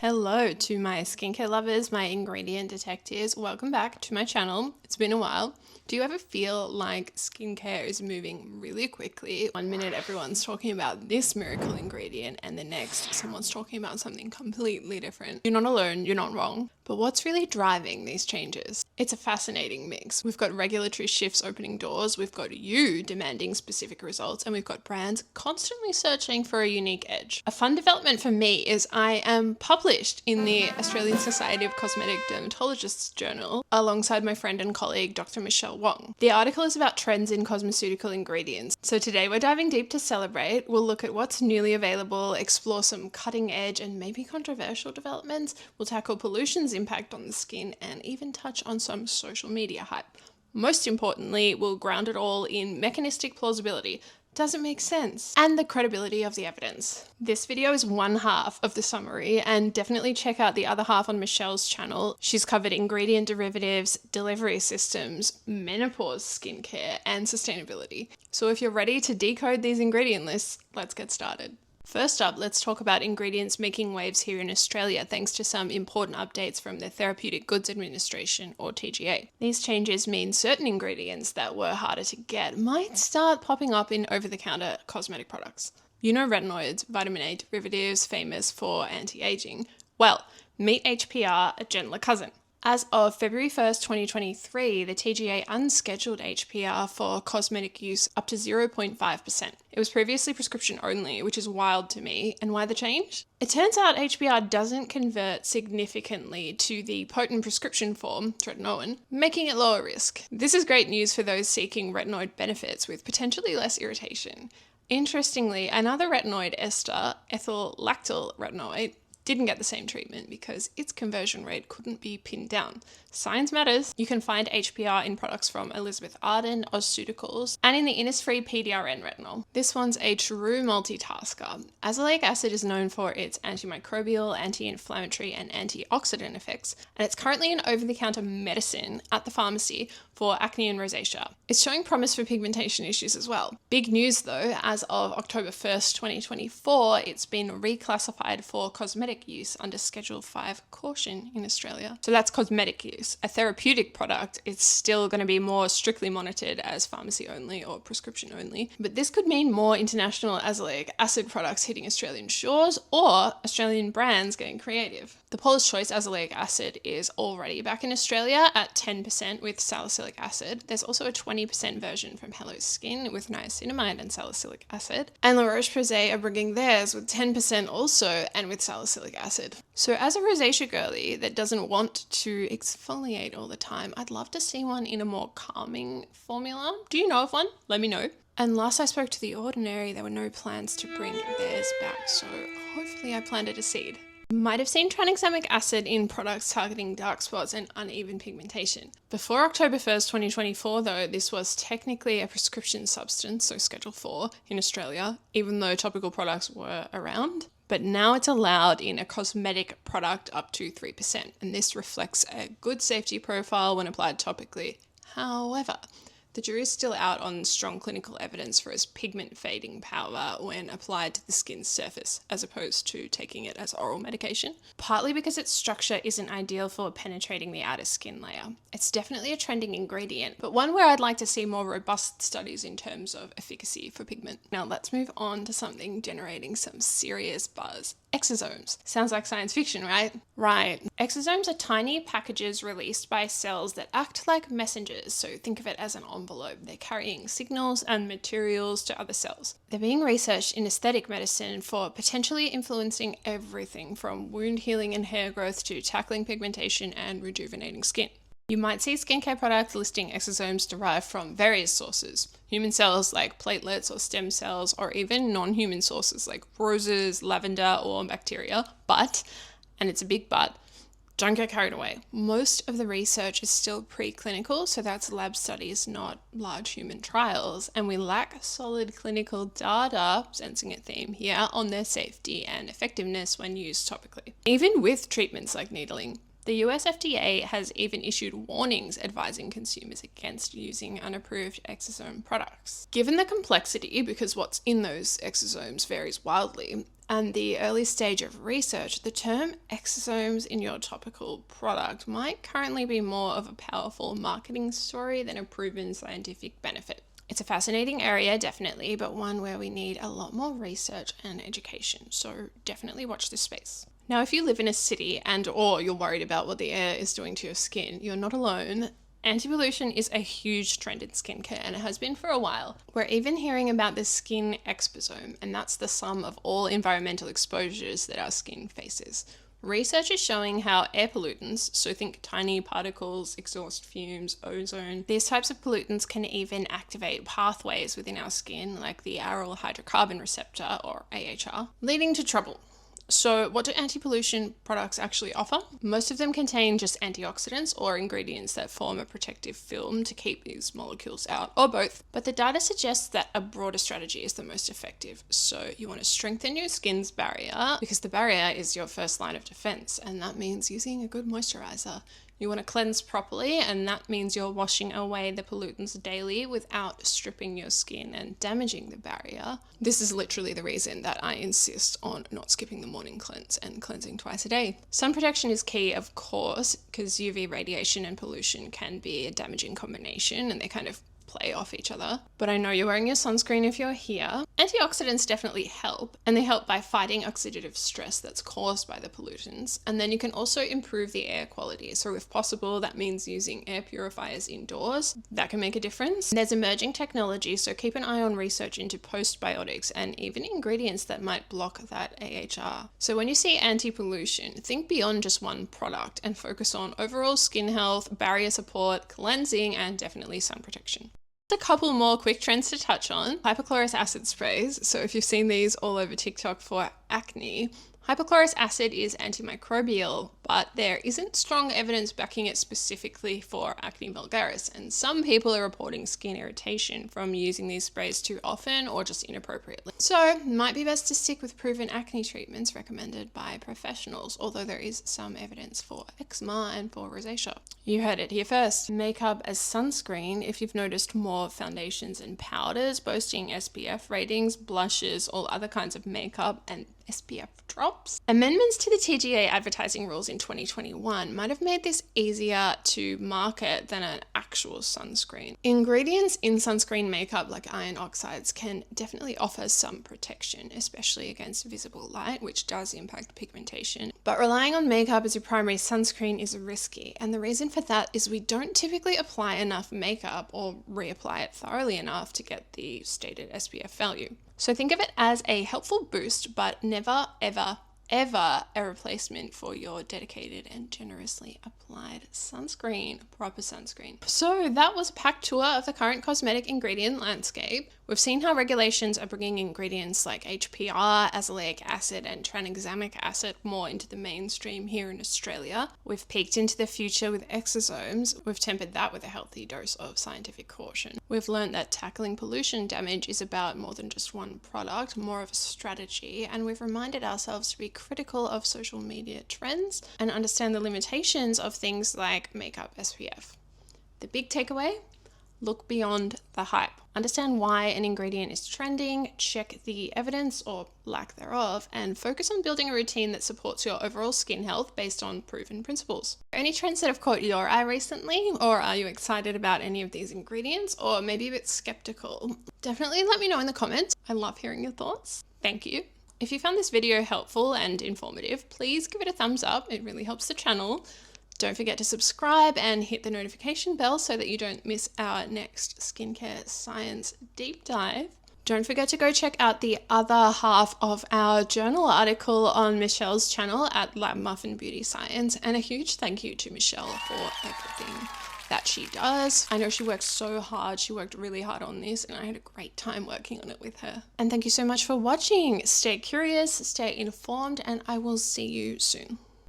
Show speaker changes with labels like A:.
A: Hello to my skincare lovers, my ingredient detectives. Welcome back to my channel. It's been a while. Do you ever feel like skincare is moving really quickly? One minute everyone's talking about this miracle ingredient and the next someone's talking about something completely different. You're not alone, you're not wrong. But what's really driving these changes? It's a fascinating mix. We've got regulatory shifts opening doors, we've got you demanding specific results, and we've got brands constantly searching for a unique edge. A fun development for me is I am published in the Australian Society of Cosmetic Dermatologists journal alongside my friend and colleague Dr. Michelle Wong. The article is about trends in cosmeceutical ingredients. So today we're diving deep to celebrate. We'll look at what's newly available, explore some cutting edge and maybe controversial developments. We'll tackle pollution's impact on the skin and even touch on some social media hype. Most importantly, we'll ground it all in mechanistic plausibility. Does it make sense? And the credibility of the evidence. This video is one half of the summary, and definitely check out the other half on Michelle's channel. She's covered ingredient derivatives, delivery systems, menopause skincare, and sustainability. So if you're ready to decode these ingredient lists, let's get started. First up, let's talk about ingredients making waves here in Australia thanks to some important updates from the Therapeutic Goods Administration, or TGA. These changes mean certain ingredients that were harder to get might start popping up in over-the-counter cosmetic products. You know retinoids, vitamin A derivatives famous for anti-aging. Well, meet HPR, a gentler cousin. As of February 1st, 2023, the TGA unscheduled HPR for cosmetic use up to 0.5%. It was previously prescription only, which is wild to me. And why the change? It turns out HPR doesn't convert significantly to the potent prescription form, tretinoin, making it lower risk. This is great news for those seeking retinoid benefits with potentially less irritation. Interestingly, another retinoid ester, ethyl lactyl retinoate, didn't get the same treatment because its conversion rate couldn't be pinned down. Science matters. You can find HPR in products from Elizabeth Arden, Cosmeceuticals, and in the Innisfree PDRN retinol. This one's a true multitasker. Azelaic acid is known for its antimicrobial, anti-inflammatory, and antioxidant effects, and it's currently an over-the-counter medicine at the pharmacy for acne and rosacea. It's showing promise for pigmentation issues as well. Big news though, as of October 1st, 2024, it's been reclassified for cosmetic use under Schedule 5 caution in Australia. So that's cosmetic use. A therapeutic product, it's still going to be more strictly monitored as pharmacy only or prescription only. But this could mean more international azelaic acid products hitting Australian shores or Australian brands getting creative. The Paula's Choice Azelaic Acid is already back in Australia at 10% with salicylic acid. There's also a 20% version from Hello Skin with niacinamide and salicylic acid. And La Roche-Posay are bringing theirs with 10% also and with salicylic acid. So as a rosacea girly that doesn't want to exfoliate all the time, I'd love to see one in a more calming formula. Do you know of one? Let me know. And last I spoke to The Ordinary, there were no plans to bring theirs back, so hopefully I planted a seed. You might have seen Tranexamic Acid in products targeting dark spots and uneven pigmentation. Before October 1st, 2024 though, this was technically a prescription substance, so Schedule 4 in Australia, even though topical products were around. But now it's allowed in a cosmetic product up to 3%, and this reflects a good safety profile when applied topically. However, the jury's still out on strong clinical evidence for its pigment fading power when applied to the skin's surface, as opposed to taking it as oral medication, partly because its structure isn't ideal for penetrating the outer skin layer. It's definitely a trending ingredient, but one where I'd like to see more robust studies in terms of efficacy for pigment. Now let's move on to something generating some serious buzz. Exosomes. Sounds like science fiction, right? Right. Exosomes are tiny packages released by cells that act like messengers, so think of it as an envelope. They're carrying signals and materials to other cells. They're being researched in aesthetic medicine for potentially influencing everything from wound healing and hair growth to tackling pigmentation and rejuvenating skin. You might see skincare products listing exosomes derived from various sources. Human cells like platelets or stem cells, or even non-human sources like roses, lavender, or bacteria. But, and it's a big but, don't get carried away. Most of the research is still preclinical, so that's lab studies, not large human trials, and we lack solid clinical data, sensing a theme here, on their safety and effectiveness when used topically. Even with treatments like needling, The US FDA has even issued warnings advising consumers against using unapproved exosome products. Given the complexity, because what's in those exosomes varies wildly, and the early stage of research, the term exosomes in your topical product might currently be more of a powerful marketing story than a proven scientific benefit. It's a fascinating area, definitely, but one where we need a lot more research and education, so definitely watch this space. Now, if you live in a city or you're worried about what the air is doing to your skin, you're not alone. Anti-pollution is a huge trend in skincare, and it has been for a while. We're even hearing about the skin exposome, and that's the sum of all environmental exposures that our skin faces. Research is showing how air pollutants, so think tiny particles, exhaust fumes, ozone, these types of pollutants can even activate pathways within our skin, like the aryl hydrocarbon receptor, or AHR, leading to trouble. So what do anti-pollution products actually offer? Most of them contain just antioxidants or ingredients that form a protective film to keep these molecules out, or both. But the data suggests that a broader strategy is the most effective. So you want to strengthen your skin's barrier, because the barrier is your first line of defense, and that means using a good moisturizer. You want to cleanse properly, and that means you're washing away the pollutants daily without stripping your skin and damaging the barrier. This is literally the reason that I insist on not skipping the morning cleanse and cleansing twice a day. Sun protection is key, of course, because UV radiation and pollution can be a damaging combination, and they kind of play off each other. But I know you're wearing your sunscreen if you're here. Antioxidants definitely help, and they help by fighting oxidative stress that's caused by the pollutants. And then you can also improve the air quality. So if possible, that means using air purifiers indoors. That can make a difference. There's emerging technology, so keep an eye on research into postbiotics and even ingredients that might block that AHR. So when you see anti-pollution, think beyond just one product and focus on overall skin health, barrier support, cleansing, and definitely sun protection. A couple more quick trends to touch on. Hypochlorous acid sprays. So if you've seen these all over TikTok for acne, hypochlorous acid is antimicrobial, but there isn't strong evidence backing it specifically for acne vulgaris, and some people are reporting skin irritation from using these sprays too often or just inappropriately. So it might be best to stick with proven acne treatments recommended by professionals, although there is some evidence for eczema and for rosacea. You heard it here first. Makeup as sunscreen. If you've noticed more foundations and powders boasting SPF ratings, blushes, all other kinds of makeup, and SPF drops. Amendments to the TGA advertising rules in 2021 might have made this easier to market than an actual sunscreen. Ingredients in sunscreen makeup like iron oxides can definitely offer some protection, especially against visible light, which does impact pigmentation. But relying on makeup as your primary sunscreen is risky, and the reason for that is we don't typically apply enough makeup or reapply it thoroughly enough to get the stated SPF value. So think of it as a helpful boost, but never, ever, ever a replacement for your dedicated and generously applied sunscreen, proper sunscreen. So that was a packed tour of the current cosmetic ingredient landscape. We've seen how regulations are bringing ingredients like HPR, azelaic acid, and tranexamic acid more into the mainstream here in Australia. We've peeked into the future with exosomes. We've tempered that with a healthy dose of scientific caution. We've learned that tackling pollution damage is about more than just one product, more of a strategy, and we've reminded ourselves to be critical of social media trends and understand the limitations of things like makeup SPF. The big takeaway? Look beyond the hype. Understand why an ingredient is trending, check the evidence or lack thereof, and focus on building a routine that supports your overall skin health based on proven principles. Any trends that have caught your eye recently, or are you excited about any of these ingredients, or maybe a bit skeptical? Definitely let me know in the comments. I love hearing your thoughts. Thank you. If you found this video helpful and informative, please give it a thumbs up. It really helps the channel. Don't forget to subscribe and hit the notification bell so that you don't miss our next skincare science deep dive. Don't forget to go check out the other half of our journal article on Michelle's channel at Lab Muffin Beauty Science, and a huge thank you to Michelle for everything that she does. I know she works so hard. She worked really hard on this, and I had a great time working on it with her. And thank you so much for watching. Stay curious, stay informed, and I will see you soon.